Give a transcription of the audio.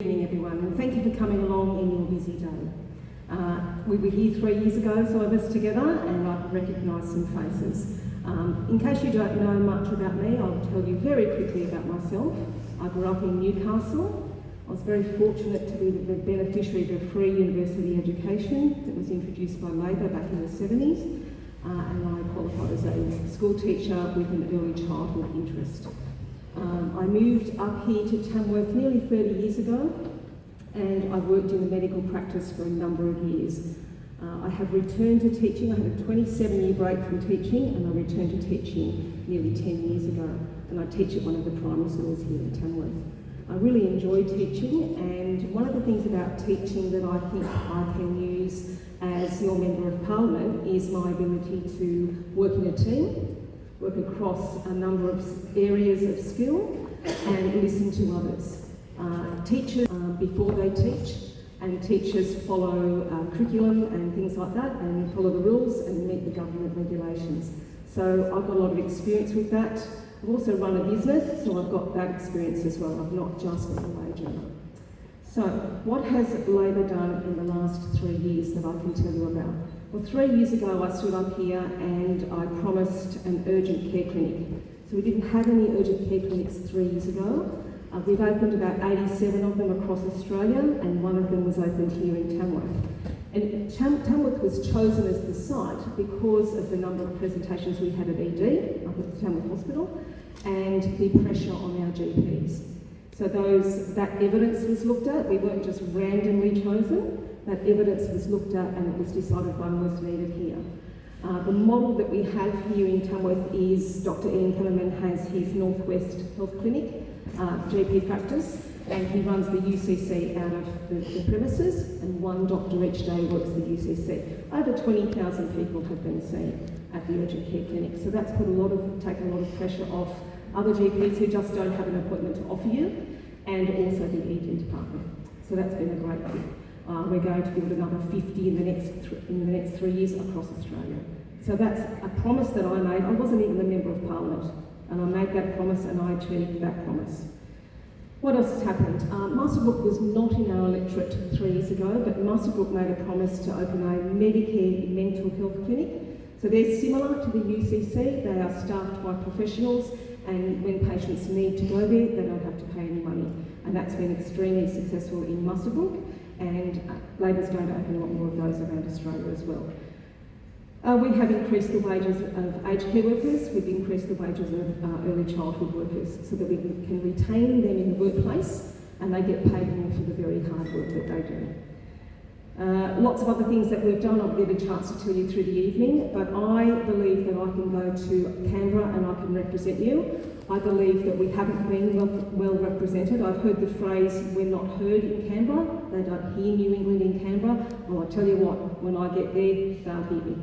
Good evening, everyone, and thank you for coming along in your busy day. We were here 3 years ago, some of us together, and I recognise some faces. In case you don't know much about me, I'll tell you very quickly about myself. I grew up in Newcastle. I was very fortunate to be the beneficiary of a free university education that was introduced by Labor back in the 70s, and I qualified as a school teacher with an early childhood interest. I moved up here to Tamworth nearly 30 years ago, and I worked in the medical practice for a number of years. I have returned to teaching. I had a 27-year break from teaching, and I returned to teaching nearly 10 years ago, and I teach at one of the primary schools here in Tamworth. I really enjoy teaching, and one of the things about teaching that I think I can use as your Member of Parliament is my ability to work in a team, work across a number of areas of skill, and listen to others. Teachers before they teach, and teachers follow curriculum and things like that, and follow the rules and meet the government regulations. So I've got a lot of experience with that. I've also run a business, so I've got that experience as well. I've not just been a wage earner. So what has Labor done in the last 3 years that I can tell you about? Well, 3 years ago I stood up here and I promised an urgent care clinic. So we didn't have any urgent care clinics 3 years ago. We've opened about 87 of them across Australia, and one of them was opened here in Tamworth. And Tamworth was chosen as the site because of the number of presentations we had at ED, up at the Tamworth Hospital, and the pressure on our GPs. So that evidence was looked at. We weren't just randomly chosen. That evidence was looked at, and it was decided one was needed here. The model that we have here in Tamworth is Dr. Ian Kellerman has his Northwest Health Clinic, GP practice, and he runs the UCC out of the premises, and one doctor each day works the UCC. Over 20,000 people have been seen at the urgent care clinic, so that's taken a lot of pressure off other GPs who just don't have an appointment to offer you, and also the ED department. So that's been a great thing. We're going to build another 50 in the next 3 years across Australia. So that's a promise that I made. I wasn't even a Member of Parliament, and I made that promise and I achieved that promise. What else has happened? Muswellbrook was not in our electorate 3 years ago, but Muswellbrook made a promise to open a Medicare mental health clinic. So they're similar to the UCC. They are staffed by professionals, and when patients need to go there, they don't have to pay any money. And that's been extremely successful in Muswellbrook, and Labor's going to open a lot more of those around Australia as well. We have increased the wages of aged care workers. We've increased the wages of early childhood workers so that we can retain them in the workplace and they get paid more for the very hard work that they do. Lots of other things that we've done I'll get a chance to tell you through the evening, but I believe that I can go to Canberra and I can represent you. I believe that we haven't been well represented. I've heard the phrase, we're not heard in Canberra. They don't hear New England in Canberra. Well, I tell you what, when I get there, they'll hear me.